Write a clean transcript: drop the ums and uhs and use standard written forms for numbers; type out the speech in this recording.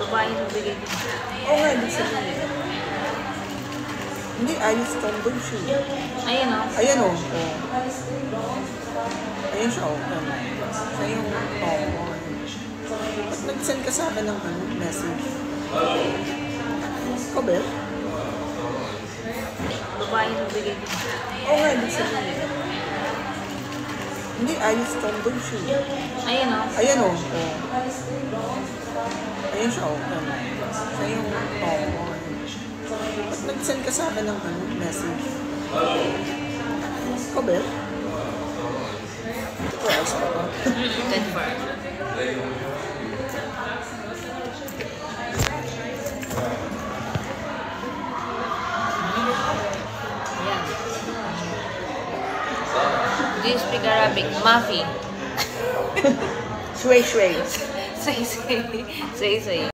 Babae nagbigay din. Oo nga, ibig sabihin. Hindi, ayos tomboy siya. Ayan o. Ayan o. Ayan siya o. Siya yung tomboy. Ba't nag-send ka sa akin ng message? Ikaw ba? Babae nagbigay din. Oo nga, ibig sabihin. Hindi, ayos tomboy siya. Ayan o. Ayan o. Ayan siya o. Siya yung tomboy. Ba't nag-send ka sa akin ng message? Ikaw ba? Ito ayos pa ba? Confirm. Yan. Do you speak Arabic? Mafi. Shui. Say.